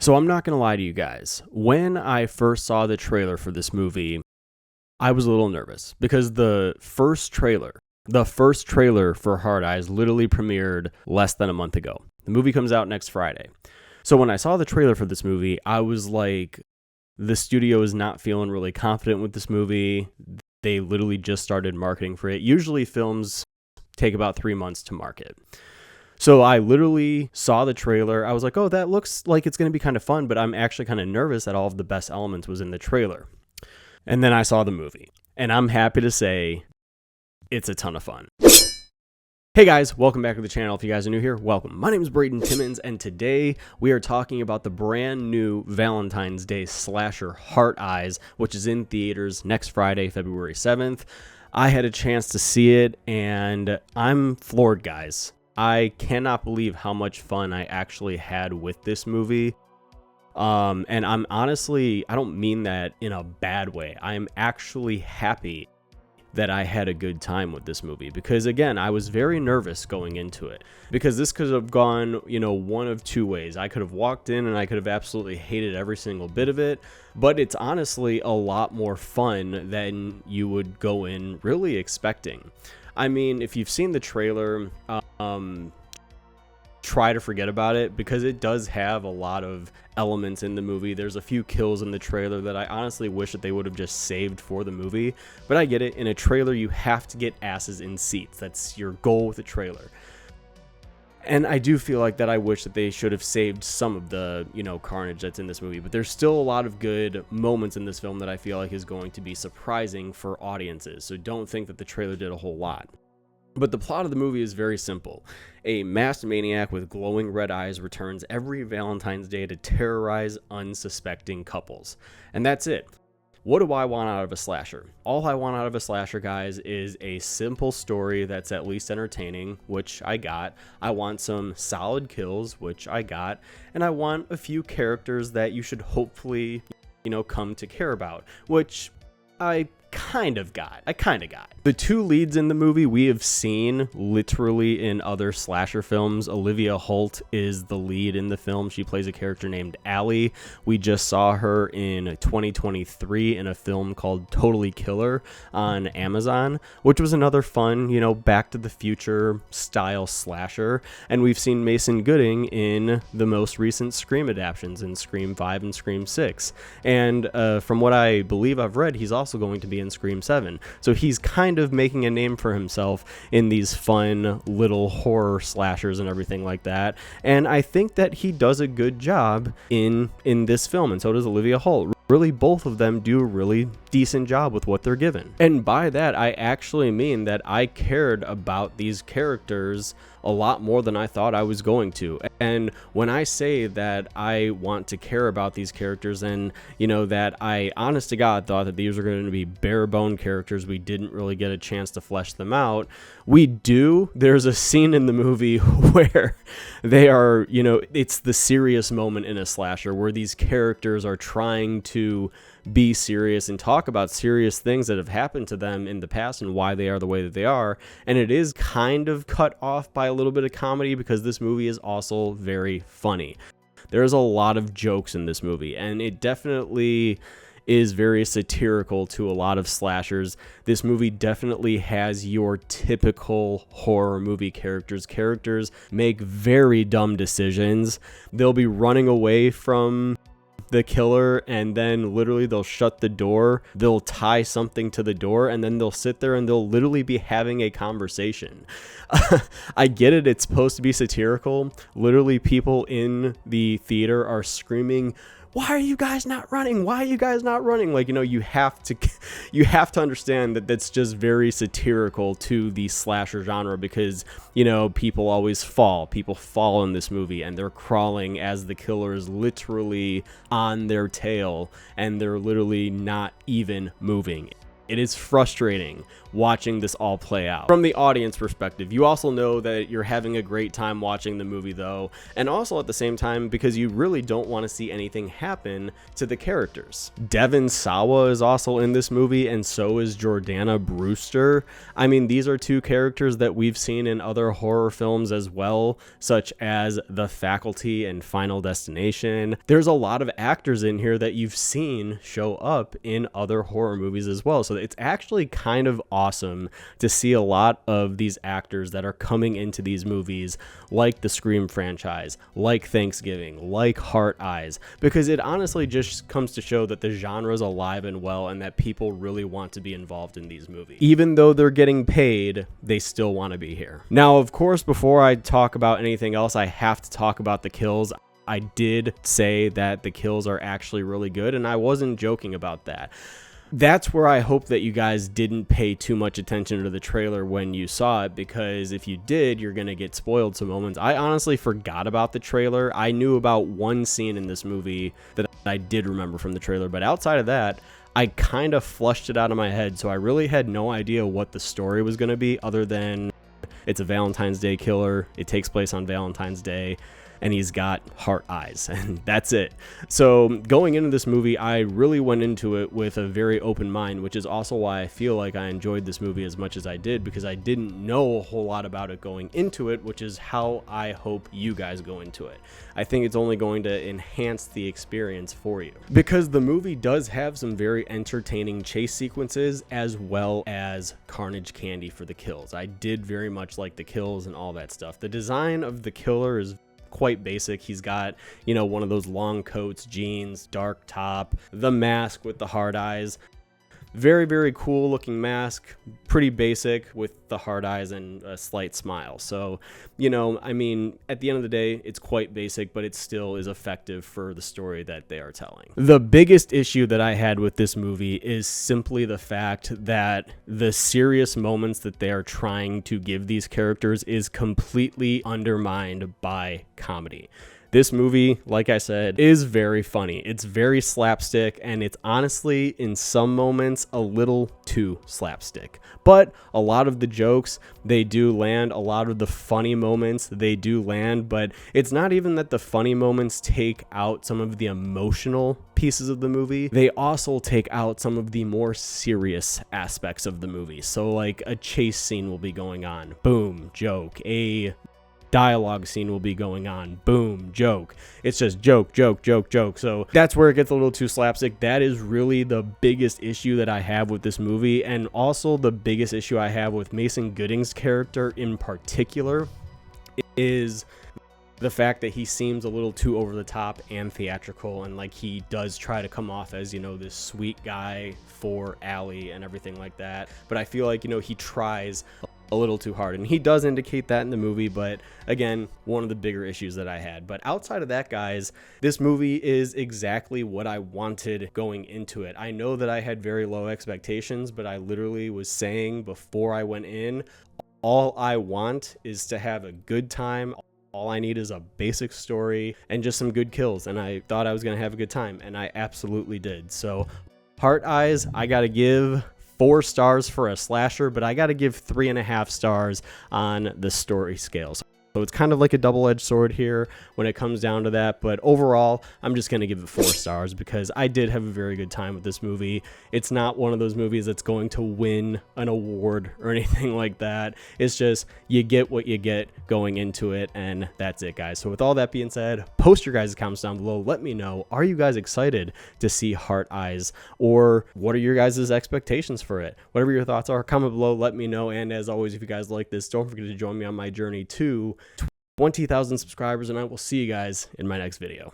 So I'm not going to lie to you guys. When I first saw the trailer for this movie, I was a little nervous because the first trailer for Hearteyes literally premiered less than a month ago. The movie comes out next Friday. So when I saw the trailer for this movie, I was like, the studio is not feeling really confident with this movie. They literally just started marketing for it. Usually films take about 3 months to market. So I literally saw the trailer. I was like, oh, that looks like it's going to be kind of fun, but I'm actually kind of nervous that all of the best elements was in the trailer. And then I saw the movie, and I'm happy to say it's a ton of fun. Hey guys, welcome back to the channel. If you guys are new here, welcome. My name is Braden Timmons, and today we are talking about the brand new Valentine's Day slasher Hearteyes, which is in theaters next Friday, February 7th. I had a chance to see it, and I'm floored, guys. I cannot believe how much fun I actually had with this movie. And I'm honestly, I don't mean that in a bad way. I'm actually happy that I had a good time with this movie because, again, I was very nervous going into it because this could have gone, one of two ways. I could have walked in and I could have absolutely hated every single bit of it, but it's honestly a lot more fun than you would go in really expecting. I mean, if you've seen the trailer, try to forget about it because it does have a lot of elements in the movie. There's a few kills in the trailer that I honestly wish that they would have just saved for the movie, but I get it. In a trailer, you have to get asses in seats. That's your goal with a trailer. And I do feel like that I wish that they should have saved some of the, carnage that's in this movie. But there's still a lot of good moments in this film that I feel like is going to be surprising for audiences. So don't think that the trailer did a whole lot. But the plot of the movie is very simple. A masked maniac with glowing red eyes returns every Valentine's Day to terrorize unsuspecting couples. And that's it. What do I want out of a slasher? All I want out of a slasher, guys, is a simple story that's at least entertaining, which I got. I want some solid kills, which I got. And I want a few characters that you should hopefully, come to care about, which I kind of got. The two leads in the movie we have seen literally in other slasher films. Olivia Holt is the lead in the film. She plays a character named Allie. We just saw her in 2023 in a film called Totally Killer on Amazon, which was another fun, Back to the Future style slasher. And we've seen Mason Gooding in the most recent Scream adaptations in Scream 5 and Scream 6. And from what I believe I've read, he's also going to be in Scream 7. So he's kind of making a name for himself in these fun little horror slashers and everything like that. And I think that he does a good job in this film, and so does Olivia Holt. Really, both of them do a really decent job with what they're given. And by that, I actually mean that I cared about these characters a lot more than I thought I was going to. And when I say that I want to care about these characters and, that I, honest to God, thought that these were going to be bare bone characters, we didn't really get a chance to flesh them out. We do. There's a scene in the movie where they are, it's the serious moment in a slasher where these characters are trying to be serious and talk about serious things that have happened to them in the past and why they are the way that they are. And it is kind of cut off by a little bit of comedy because this movie is also very funny. There's a lot of jokes in this movie, and it definitely is very satirical to a lot of slashers. This movie definitely has your typical horror movie characters. Characters make very dumb decisions. They'll be running away from the killer, and then literally they'll shut the door, they'll tie something to the door, and then they'll sit there and they'll literally be having a conversation. I get it, it's supposed to be satirical. Literally people in the theater are screaming, "Why are you guys not running? Why are you guys not running?" Like, you have to understand that that's just very satirical to the slasher genre because, people always fall. People fall in this movie and they're crawling as the killer is literally on their tail and they're literally not even moving. It is frustrating watching this all play out. From the audience perspective, you also know that you're having a great time watching the movie though, and also at the same time because you really don't want to see anything happen to the characters. Devon Sawa is also in this movie, and so is Jordana Brewster. I mean, these are two characters that we've seen in other horror films as well, such as The Faculty and Final Destination. There's a lot of actors in here that you've seen show up in other horror movies as well, so it's actually kind of awesome to see a lot of these actors that are coming into these movies, like the Scream franchise, like Thanksgiving, like Hearteyes, because it honestly just comes to show that the genre is alive and well and that people really want to be involved in these movies. Even though they're getting paid, they still want to be here. Now, of course, before I talk about anything else, I have to talk about the kills. I did say that the kills are actually really good, and I wasn't joking about that. That's where I hope that you guys didn't pay too much attention to the trailer when you saw it, because if you did, you're going to get spoiled some moments. I honestly forgot about the trailer. I knew about one scene in this movie that I did remember from the trailer, but outside of that, I kind of flushed it out of my head, so I really had no idea what the story was going to be other than it's a Valentine's Day killer, it takes place on Valentine's Day, and he's got heart eyes, and that's it. So going into this movie, I really went into it with a very open mind, which is also why I feel like I enjoyed this movie as much as I did, because I didn't know a whole lot about it going into it, which is how I hope you guys go into it. I think it's only going to enhance the experience for you, because the movie does have some very entertaining chase sequences as well as carnage candy for the kills. I did very much like the kills and all that stuff. The design of the killer is quite basic. He's got, you know, one of those long coats, jeans, dark top, the mask with the hard eyes. Very, very cool looking mask, pretty basic with the hard eyes and a slight smile. So, you know, I mean, at the end of the day, it's quite basic, but it still is effective for the story that they are telling. The biggest issue that I had with this movie is simply the fact that the serious moments that they are trying to give these characters is completely undermined by comedy. This movie, like I said, is very funny. It's very slapstick, and it's honestly, in some moments, a little too slapstick. But a lot of the jokes, they do land. A lot of the funny moments, they do land. But it's not even that the funny moments take out some of the emotional pieces of the movie. They also take out some of the more serious aspects of the movie. So, like, a chase scene will be going on. Boom, joke. A dialogue scene will be going on. Boom, joke. It's just joke, joke, joke, joke. So that's where it gets a little too slapstick. That is really the biggest issue that I have with this movie, and also the biggest issue I have with Mason Gooding's character in particular is the fact that he seems a little too over the top and theatrical, and like he does try to come off as, you know, this sweet guy for Allie and everything like that. But I feel like, you know, he tries a little too hard, and he does indicate that in the movie. But again, one of the bigger issues that I had. But outside of that, guys, this movie is exactly what I wanted going into it. I know that I had very low expectations, but I literally was saying before I went in, all I want is to have a good time. All I need is a basic story and just some good kills, and I thought I was going to have a good time, and I absolutely did. So Hearteyes, I gotta give 4 stars for a slasher, but I gotta give 3.5 stars on the story scale. So it's kind of like a double-edged sword here when it comes down to that. But overall, I'm just going to give it 4 stars because I did have a very good time with this movie. It's not one of those movies that's going to win an award or anything like that. It's just you get what you get going into it, and that's it, guys. So with all that being said, post your guys' comments down below. Let me know, are you guys excited to see Hearteyes, or what are your guys' expectations for it? Whatever your thoughts are, comment below, let me know. And as always, if you guys like this, don't forget to join me on my journey to 20,000 subscribers, and I will see you guys in my next video.